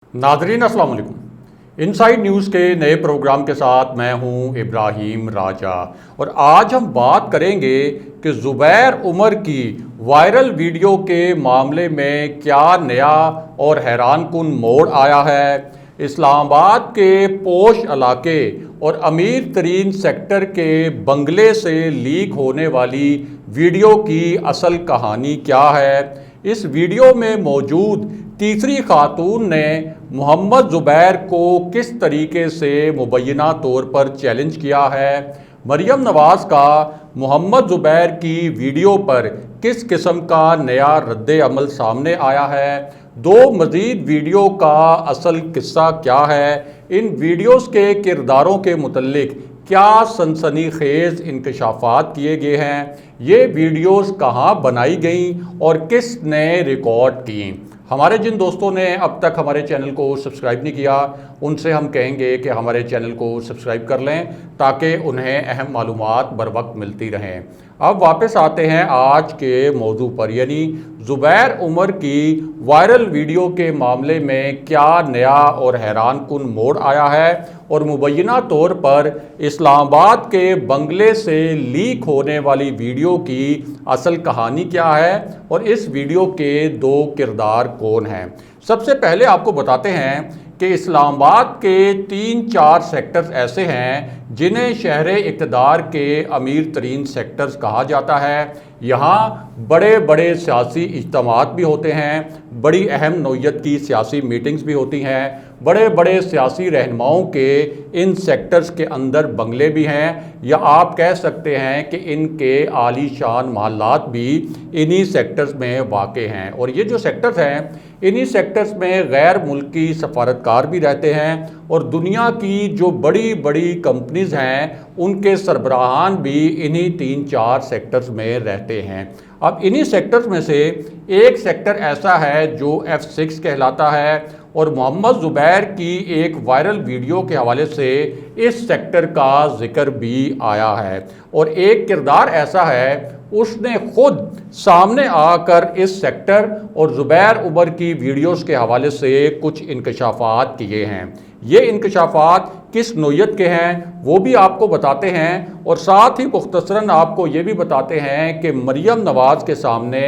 नाजरीन अस्सलाम वालेकुम। इनसाइड न्यूज़ के नए प्रोग्राम के साथ मैं हूं इब्राहिम राजा और आज हम बात करेंगे कि ज़ुबैर उमर की वायरल वीडियो के मामले में क्या नया और हैरानकुन मोड़ आया है। इस्लामाबाद के पोश इलाके और अमीर तरीन सेक्टर के बंगले से लीक होने वाली वीडियो की असल कहानी क्या है। इस वीडियो में मौजूद तीसरी खातून ने मोहम्मद ज़ुबैर को किस तरीके से मुबैना तौर पर चैलेंज किया है। मरियम नवाज़ का मोहम्मद ज़ुबैर की वीडियो पर किस किस्म का नया रद्द अमल सामने आया है। दो मज़ीद वीडियो का असल किस्सा क्या है। इन वीडियोस के किरदारों के मुतल्लिक क्या सनसनीखेज़ इंकशाफात किए गए हैं। ये वीडियोस कहाँ बनाई गई और किसने रिकॉर्ड की। हमारे जिन दोस्तों ने अब तक हमारे चैनल को सब्सक्राइब नहीं किया उनसे हम कहेंगे कि हमारे चैनल को सब्सक्राइब कर लें ताकि उन्हें अहम मालूमात बर वक्त मिलती रहें। अब वापस आते हैं आज के मौजू पर, यानी ज़ुबैर उमर की वायरल वीडियो के मामले में क्या नया और हैरानकुन मोड़ आया है और मुबैना तौर पर इस्लामाबाद के बंगले से लीक होने वाली वीडियो की असल कहानी क्या है और इस वीडियो के दो किरदार कौन हैं। सबसे पहले आपको बताते हैं कि इस्लामाबाद के 3-4 सेक्टर्स ऐसे हैं जिन्हें शहर इक़्तिदार के अमीर तरीन सेक्टर्स कहा जाता है। यहाँ बड़े बड़े सियासी इज्तिमात भी होते हैं, बड़ी अहम नौइयत की सियासी मीटिंग्स भी होती हैं, बड़े बड़े सियासी रहनुमाओं के इन सेक्टर्स के अंदर बंगले भी हैं, या आप कह सकते हैं कि इनके आलीशान महल्लात भी इन्हीं सेक्टर्स में वाक़े हैं। और ये जो सेक्टर्स हैं इन्हीं सेक्टर्स में गैर मुल्की सफारतकार भी रहते हैं और दुनिया की जो बड़ी बड़ी कंपनीज़ हैं उनके सरबराहान भी इन्हीं 3-4 सेक्टर्स में रहते हैं। अब इन्हीं सेक्टर्स में से एक सेक्टर ऐसा है जो F6 कहलाता है और मोहम्मद ज़ुबैर की एक वायरल वीडियो के हवाले से इस सेक्टर का जिक्र भी आया है। और एक किरदार ऐसा है उसने खुद सामने आकर इस सेक्टर और ज़ुबैर उमर की वीडियोस के हवाले से कुछ इंकशाफात किए हैं। ये इंकशाफात किस नौइयत के हैं वो भी आपको बताते हैं और साथ ही मुख्तसरन आपको ये भी बताते हैं कि मरियम नवाज़ के सामने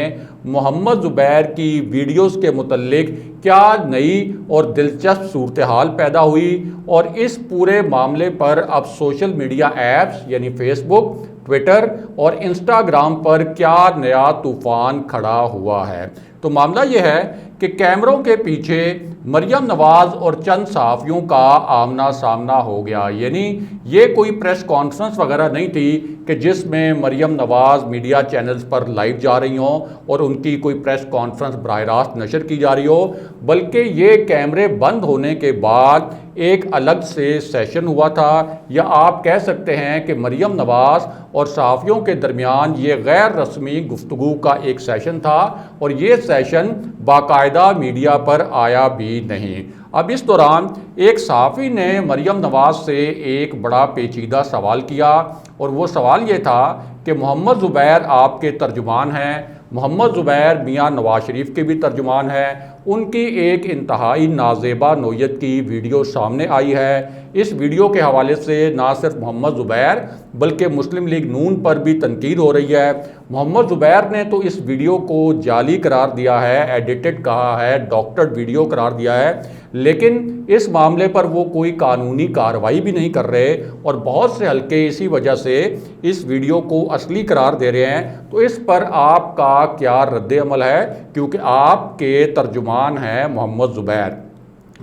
मोहम्मद ज़ुबैर की वीडियोस के मुतल्लिक क्या नई और दिलचस्प सूरत हाल पैदा हुई और इस पूरे मामले पर अब सोशल मीडिया ऐप्स यानी फेसबुक, ट्विटर और इंस्टाग्राम पर क्या नया तूफ़ान खड़ा हुआ है। तो मामला ये है कि कैमरों के पीछे मरियम नवाज़ और चंद सहाफ़ियों का आमना सामना हो गया, यानी ये कोई प्रेस कॉन्फ्रेंस वगैरह नहीं थी कि जिसमें मरियम नवाज़ मीडिया चैनल्स पर लाइव जा रही हों और उनकी कोई प्रेस कॉन्फ्रेंस बराह रास्त नशर की जा रही हो, बल्कि ये कैमरे बंद होने के बाद एक अलग से सेशन हुआ था, या आप कह सकते हैं कि मरियम नवाज़ और सहाफ़ियों के दरमियान ये गैर रस्मी गुफ्तगू का एक सेशन था और ये सेशन बाकायदा मीडिया पर आया भी नहीं। अब इस दौरान एक सहाफ़ी ने मरियम नवाज़ से एक बड़ा पेचीदा सवाल किया और वो सवाल ये था कि मोहम्मद ज़ुबैर आपके तर्जुमान हैं, मोहम्मद ज़ुबैर मियाँ नवाज़ शरीफ के भी तर्जुमान हैं। उनकी एक इंतहाई नाजेबा नौइयत की वीडियो सामने आई है। इस वीडियो के हवाले से ना सिर्फ मोहम्मद ज़ुबैर बल्कि मुस्लिम लीग नून पर भी तनकीद हो रही है। मोहम्मद ज़ुबैर ने तो इस वीडियो को जाली करार दिया है, एडिटेड कहा है, डॉक्टर्ड वीडियो करार दिया है, लेकिन इस मामले पर वो कोई कानूनी कार्रवाई भी नहीं कर रहे और बहुत से हल्के इसी वजह से इस वीडियो को असली करार दे रहे हैं। तो इस पर आपका क्या रद्द अमल है, क्योंकि आपके तर्जुमान हैं मोहम्मद ज़ुबैर।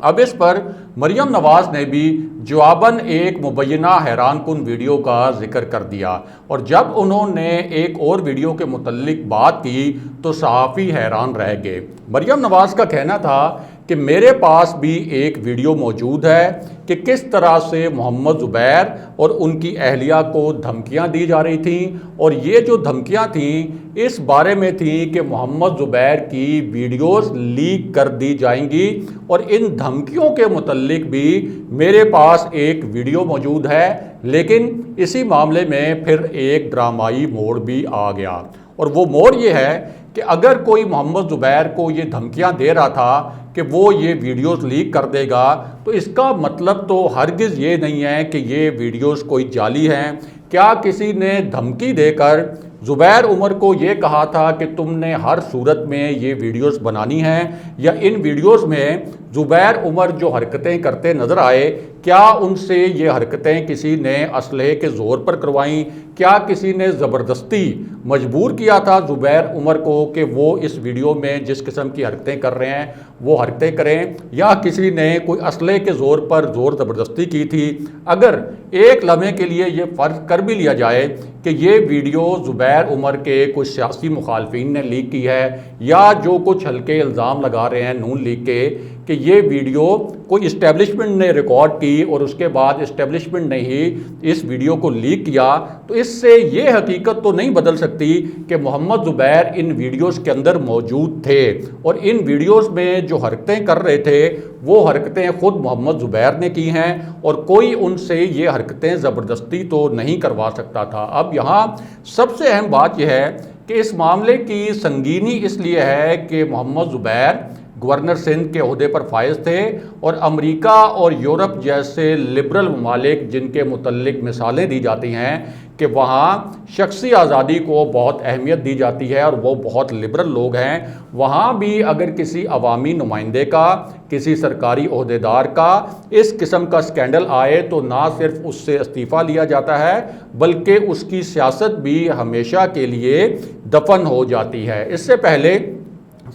अब इस पर मरियम नवाज़ ने भी जवाबन एक मुबैना हैरानकुन वीडियो का जिक्र कर दिया और जब उन्होंने एक और वीडियो के मुतल्लिक बात की तो सहाफ़ी हैरान रह गए। मरियम नवाज़ का कहना था कि मेरे पास भी एक वीडियो मौजूद है कि किस तरह से मोहम्मद ज़ुबैर और उनकी अहलिया को धमकियां दी जा रही थीं और ये जो धमकियां थीं इस बारे में थीं कि मोहम्मद ज़ुबैर की वीडियोस लीक कर दी जाएंगी और इन धमकियों के मुतल्लिक भी मेरे पास एक वीडियो मौजूद है। लेकिन इसी मामले में फिर एक ड्रामाई मोड़ भी आ गया और वो मोड़ ये है کہ اگر کوئی محمد زبیر کو یہ دھمکیاں دے رہا تھا کہ وہ یہ ویڈیوز لیک کر دے گا تو اس کا مطلب تو ہرگز یہ نہیں ہے کہ یہ ویڈیوز کوئی جعلی ہیں۔ کیا کسی نے دھمکی دے کر زبیر عمر کو یہ کہا تھا کہ تم نے ہر صورت میں یہ ویڈیوز بنانی ہیں، یا ان ویڈیوز میں زبیر عمر جو حرکتیں کرتے نظر آئے کیا ان سے یہ حرکتیں کسی نے اسلحے کے زور پر کروائیں؟ کیا کسی نے زبردستی مجبور کیا تھا زبیر عمر کو کہ وہ اس ویڈیو میں جس قسم کی حرکتیں کر رہے ہیں وہ حرکتیں کریں، یا کسی نے کوئی اسلحے کے زور پر زور زبردستی کی تھی؟ اگر ایک لمحے کے لیے یہ فرض کر بھی لیا جائے کہ یہ ویڈیو زبیر عمر کے کچھ سیاسی مخالفین نے لیک کی ہے، یا جو کچھ ہلکے الزام لگا رہے ہیں نون لیگ کے کہ یہ ویڈیو کوئی اسٹیبلشمنٹ نے ریکارڈ کی اور اس کے بعد اسٹیبلشمنٹ نے ہی اس ویڈیو کو لیک کیا، تو اس سے یہ حقیقت تو نہیں بدل سکتی کہ محمد زبیر ان ویڈیوز کے اندر موجود تھے، اور ان ویڈیوز میں جو حرکتیں کر رہے تھے وہ حرکتیں خود محمد زبیر نے کی ہیں، اور کوئی ان سے یہ حرکتیں زبردستی تو نہیں کروا سکتا تھا۔ اب یہاں سب سے اہم بات یہ ہے کہ اس معاملے کی سنگینی اس لیے ہے کہ محمد زبیر گورنر سندھ کے عہدے پر فائز تھے، اور امریکہ اور یورپ جیسے لبرل ممالک جن کے متعلق مثالیں دی جاتی ہیں کہ وہاں شخصی آزادی کو بہت اہمیت دی جاتی ہے اور وہ بہت لبرل لوگ ہیں، وہاں بھی اگر کسی عوامی نمائندے کا، کسی سرکاری عہدیدار کا اس قسم کا سکینڈل آئے تو نہ صرف اس سے استعفیٰ لیا جاتا ہے بلکہ اس کی سیاست بھی ہمیشہ کے لیے دفن ہو جاتی ہے۔ اس سے پہلے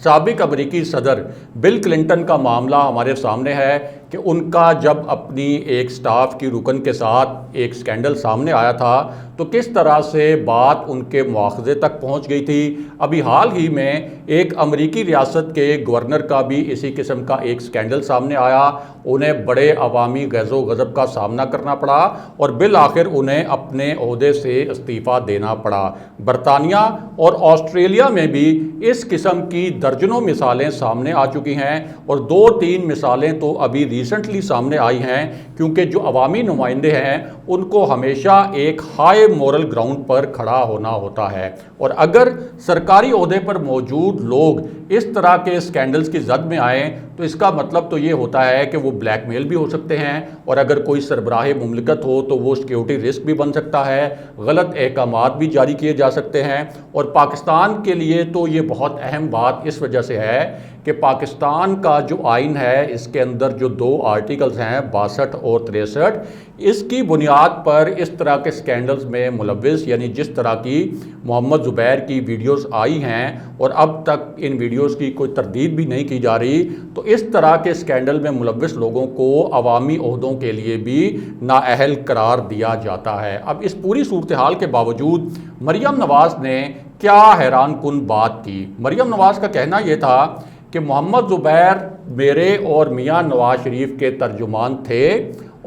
سابق امریکی صدر بل کلنٹن کا معاملہ ہمارے سامنے ہے کہ ان کا جب اپنی ایک سٹاف کی رکن کے ساتھ ایک سکینڈل سامنے آیا تھا تو کس طرح سے بات ان کے مواخذے تک پہنچ گئی تھی۔ ابھی حال ہی میں ایک امریکی ریاست کے گورنر کا بھی اسی قسم کا ایک سکینڈل سامنے آیا، انہیں بڑے عوامی غیظ و غضب کا سامنا کرنا پڑا اور بالآخر انہیں اپنے عہدے سے استعفیٰ دینا پڑا۔ برطانیہ اور آسٹریلیا میں بھی اس قسم کی درجنوں مثالیں سامنے آ چکی ہیں، اور 2-3 مثالیں تو ابھی ریسنٹلی سامنے آئی ہیں، کیونکہ جو عوامی نمائندے ہیں ان کو ہمیشہ ایک ہائی مورل گراؤنڈ پر کھڑا ہونا ہوتا ہے، اور اگر سرکاری عہدے پر موجود لوگ اس طرح کے سکینڈلز کی زد میں آئیں تو اس کا مطلب تو یہ ہوتا ہے کہ وہ بلیک میل بھی ہو سکتے ہیں، اور اگر کوئی سربراہ مملکت ہو تو وہ سیکیورٹی رسک بھی بن سکتا ہے، غلط احکامات بھی جاری کیے جا سکتے ہیں۔ اور پاکستان کے لیے تو یہ بہت اہم بات اس وجہ سے ہے کہ پاکستان کا جو آئین ہے اس کے اندر جو 2 آرٹیکلز ہیں 62 اور 63، اس کی بنیاد پر اس طرح کے سکینڈلز میں ملوث، یعنی جس طرح کی محمد زبیر کی ویڈیوز آئی ہیں اور اب تک ان ویڈیوز کی کوئی تردید بھی نہیں کی جا رہی، تو اس طرح کے سکینڈل میں ملوث لوگوں کو عوامی عہدوں کے لیے بھی نااہل قرار دیا جاتا ہے۔ اب اس پوری صورتحال کے باوجود مریم نواز نے کیا حیران کن بات کی۔ مریم نواز کا کہنا یہ تھا کہ محمد زبیر میرے اور میاں نواز شریف کے ترجمان تھے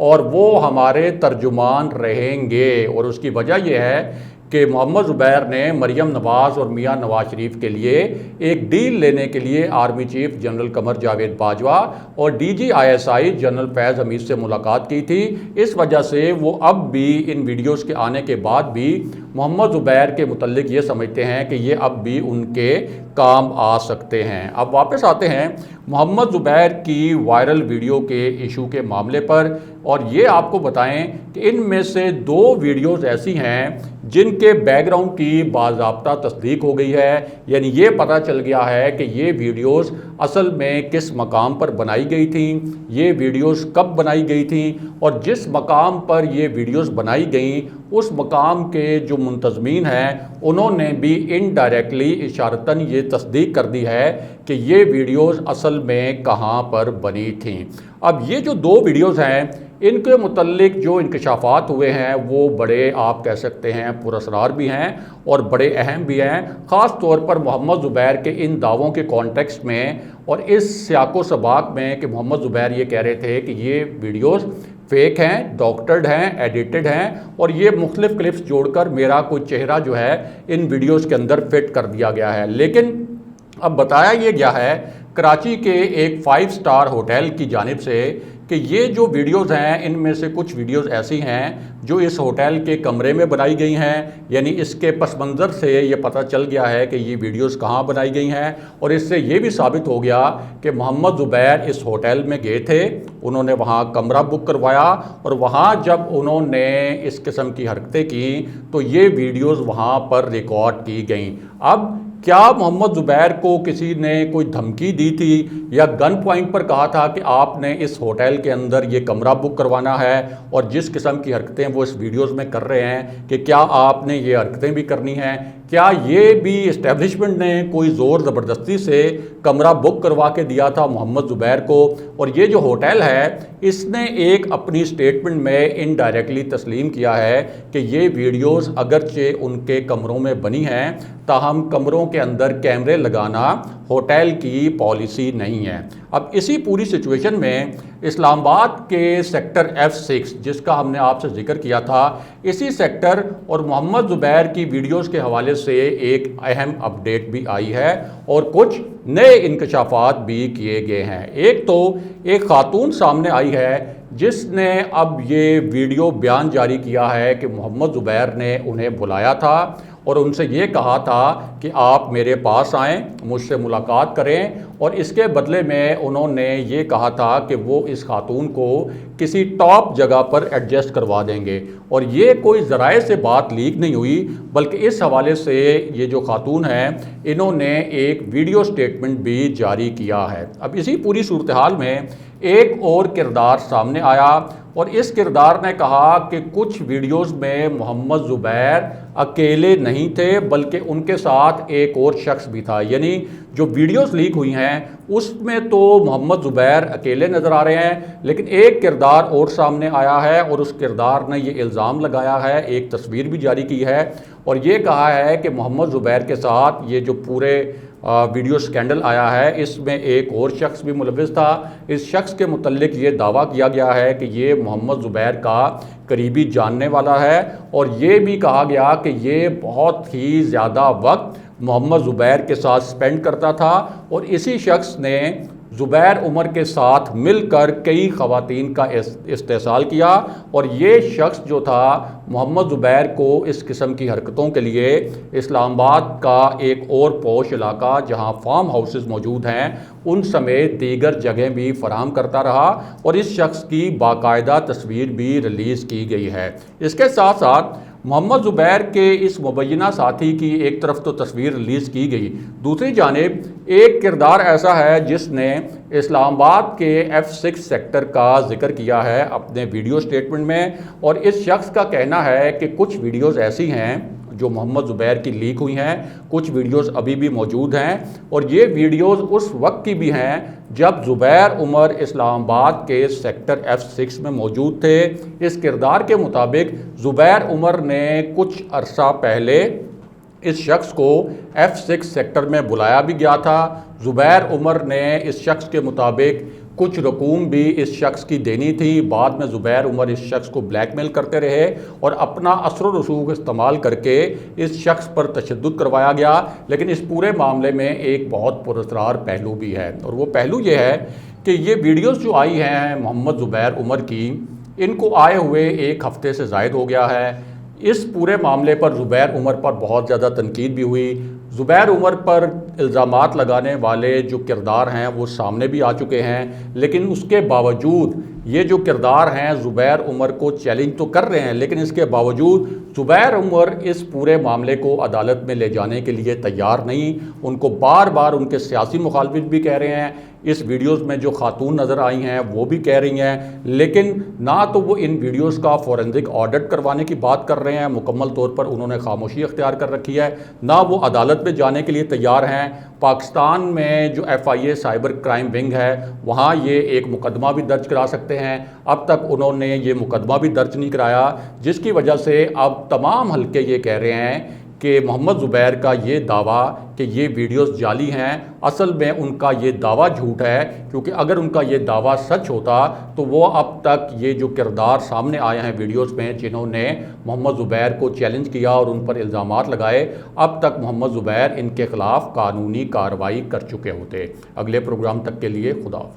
اور وہ ہمارے ترجمان رہیں گے، اور اس کی وجہ یہ ہے کہ محمد زبیر نے مریم نواز اور میاں نواز شریف کے لیے ایک ڈیل لینے کے لیے army chief general Qamar Javed Bajwa اور ڈی جی ISI جنرل فیض حمید سے ملاقات کی تھی۔ اس وجہ سے وہ اب بھی ان ویڈیوز کے آنے کے بعد بھی محمد زبیر کے متعلق یہ سمجھتے ہیں کہ یہ اب بھی ان کے کام آ سکتے ہیں۔ اب واپس آتے ہیں محمد زبیر کی وائرل ویڈیو کے ایشو کے معاملے پر، اور یہ آپ کو بتائیں کہ ان میں سے 2 ویڈیوز ایسی ہیں جن کے بیک گراؤنڈ کی باضابطہ تصدیق ہو گئی ہے، یعنی یہ پتہ چل گیا ہے کہ یہ ویڈیوز اصل میں کس مقام پر بنائی گئی تھیں، یہ ویڈیوز کب بنائی گئی تھیں، اور جس مقام پر یہ ویڈیوز بنائی گئیں اس مقام کے جو منتظمین ہیں انہوں نے بھی انڈائریکٹلی اشارتاً یہ تصدیق کر دی ہے کہ یہ ویڈیوز اصل میں کہاں پر بنی تھیں۔ اب یہ جو 2 ویڈیوز ہیں ان کے متعلق جو انکشافات ہوئے ہیں وہ بڑے آپ کہہ سکتے ہیں پراسرار بھی ہیں اور بڑے اہم بھی ہیں، خاص طور پر محمد زبیر کے ان دعووں کے کانٹیکسٹ میں اور اس سیاق و سباق میں کہ محمد زبیر یہ کہہ رہے تھے کہ یہ ویڈیوز فیک ہیں، ڈاکٹرڈ ہیں، ایڈیٹڈ ہیں، اور یہ مختلف کلپس جوڑ کر میرا کوئی چہرہ جو ہے ان ویڈیوز کے اندر فٹ کر دیا گیا ہے۔ لیکن اب بتایا یہ گیا ہے कराची के एक 5 स्टार होटल की जानिब से कि ये जो वीडियोज़ हैं इनमें से कुछ वीडियोज़ ऐसी हैं जो इस होटल के कमरे में बनाई गई हैं, यानी इसके पस मंज़र से ये पता चल गया है कि ये वीडियोज़ कहाँ बनाई गई हैं। और इससे ये भी साबित हो गया कि मोहम्मद ज़ुबैर इस होटल में गए थे, उन्होंने वहाँ कमरा बुक करवाया और वहाँ जब उन्होंने इस किस्म की हरकतें की तो ये वीडियोज़ वहाँ पर रिकॉर्ड की गई। अब क्या मोहम्मद ज़ुबैर को किसी ने कोई धमकी दी थी या गन पॉइंट पर कहा था कि आपने इस होटल के अंदर ये कमरा बुक करवाना है और जिस किस्म की हरकतें वो इस वीडियोज़ में कर रहे हैं कि क्या आपने ये हरकतें भी करनी हैं? क्या ये भी इस्टेब्लिशमेंट ने कोई ज़ोर ज़बरदस्ती से कमरा बुक करवा के दिया था मोहम्मद ज़ुबैर को? और ये जो होटल है इसने एक अपनी स्टेटमेंट में इनडायरेक्टली तस्लीम किया है कि ये वीडियोज़ अगरचे उनके कमरों में बनी हैं, ताहम कमरों के अंदर कैमरे लगाना होटल की पॉलिसी नहीं है। अब इसी पूरी सिचुएशन में इस्लामाबाद के सेक्टर F6 जिसका हमने आपसे जिक्र किया था, इसी सेक्टर और मोहम्मद ज़ुबैर की वीडियोज़ के हवाले से एक अहम अपडेट भी आई है और कुछ नए इंकशाफात भी किए गए हैं। एक तो एक खातून सामने आई है जिसने अब ये वीडियो बयान जारी किया है कि मोहम्मद ज़ुबैर ने उन्हें बुलाया था और उनसे ये कहा था कि आप मेरे पास आएँ, मुझसे मुलाकात करें, और इसके बदले में उन्होंने ये कहा था कि वो इस खातून को किसी टॉप जगह पर एडजस्ट करवा देंगे। और ये कोई ज़राए से बात लीक नहीं हुई, बल्कि इस हवाले से ये जो खातून हैं इन्होंने एक वीडियो स्टेटमेंट भी जारी किया है। अब इसी पूरी सूरत हाल में एक और किरदार सामने आया और इस किरदार ने कहा कि कुछ वीडियोज़ में मोहम्मद ज़ुबैर अकेले नहीं थे बल्कि उनके साथ एक और शख्स भी था। यानी जो वीडियोज़ लीक हुई हैं उसमें तो मोहम्मद ज़ुबैर अकेले नज़र आ रहे हैं, लेकिन एक किरदार और सामने आया है और उस किरदार ने ये इल्ज़ाम लगाया है, एक तस्वीर भी जारी की है और ये कहा है कि मोहम्मद ज़ुबैर के साथ ये जो पूरे वीडियो स्कैंडल आया है इसमें एक और शख्स भी मुलविस था। इस शख्स के मुतल्लिक ये दावा किया गया है कि ये मोहम्मद ज़ुबैर का करीबी जानने वाला है और ये भी कहा गया कि ये बहुत ही ज़्यादा वक्त मोहम्मद ज़ुबैर के साथ स्पेंड करता था और इसी शख्स ने ज़ुबैर उमर के साथ मिलकर कई ख़वातीन का इस्तेसाल किया और ये शख्स जो था मोहम्मद ज़ुबैर को इस किस्म की हरकतों के लिए इस्लामाबाद का एक और पोश इलाका जहां फार्म हाउसेस मौजूद हैं उन समेत दीगर जगह भी फराहम करता रहा और इस शख्स की बाकायदा तस्वीर भी रिलीज़ की गई है। इसके साथ साथ मोहम्मद ज़ुबैर के इस मुबैना साथी की एक तरफ तो तस्वीर रिलीज़ की गई, दूसरी जानिब एक किरदार ऐसा है जिसने इस्लामाबाद के F6 सेक्टर का जिक्र किया है अपने वीडियो स्टेटमेंट में और इस शख्स का कहना है कि कुछ वीडियोज़ ऐसी हैं जो मोहम्मद ज़ुबैर की लीक हुई हैं, कुछ वीडियोज़ अभी भी मौजूद हैं और ये वीडियोज़ उस वक्त की भी हैं जब ज़ुबैर उमर इस्लामाबाद के सेक्टर F6 में मौजूद थे। इस किरदार के मुताबिक ज़ुबैर उमर ने कुछ अरसा पहले इस शख्स को F6 सेक्टर में बुलाया भी गया था। ज़ुबैर उमर ने इस शख्स के मुताबिक कुछ रकूम भी इस शख्स की देनी थी। बाद में ज़ुबैर उमर इस शख्स को ब्लैकमेल करते रहे और अपना असर व रसूख इस्तेमाल करके इस शख्स पर तशद्दुद करवाया गया। लेकिन इस पूरे मामले में एक बहुत पुरअसरार पहलू भी है और वो पहलू ये है कि ये वीडियोज़ जो आई हैं मोहम्मद ज़ुबैर उमर की, इनको आए हुए एक हफ़्ते से ज़ायद हो गया है। इस पूरे मामले पर ज़ुबैर उमर पर बहुत ज़्यादा तनकीद भी हुई। ज़ुबैर उमर पर इल्ज़ामात लगाने वाले जो किरदार हैं वो सामने भी आ चुके हैं, लेकिन उसके बावजूद ये जो किरदार हैं ज़ुबैर उमर को चैलेंज तो कर रहे हैं, लेकिन इसके बावजूद ज़ुबैर उमर इस पूरे मामले को अदालत में ले जाने के लिए तैयार नहीं। उनको बार बार उनके सियासी मुखालिफ भी कह रहे हैं, इस वीडियोज़ में जो खातून नज़र आई हैं वो भी कह रही हैं, लेकिन ना तो वो इन वीडियोज़ का फॉरेंसिक ऑडिट करवाने की बात कर रहे हैं, मुकम्मल तौर पर उन्होंने खामोशी अख्तियार कर रखी है, ना वो अदालत में जाने के लिए तैयार हैं। पाकिस्तान में जो FIA साइबर क्राइम विंग है वहाँ ये एक मुकदमा भी दर्ज करा सकते हैं, अब तक उन्होंने ये मुकदमा भी दर्ज नहीं कराया, जिसकी वजह से अब तमाम हल्के ये कह रहे हैं کہ محمد زبیر کا یہ دعویٰ کہ یہ ویڈیوز جعلی ہیں، اصل میں ان کا یہ دعویٰ جھوٹ ہے، کیونکہ اگر ان کا یہ دعویٰ سچ ہوتا تو وہ اب تک یہ جو کردار سامنے آئے ہیں ویڈیوز میں جنہوں نے محمد زبیر کو چیلنج کیا اور ان پر الزامات لگائے، اب تک محمد زبیر ان کے خلاف قانونی کارروائی کر چکے ہوتے۔ اگلے پروگرام تک کے لیے خدا حافظ۔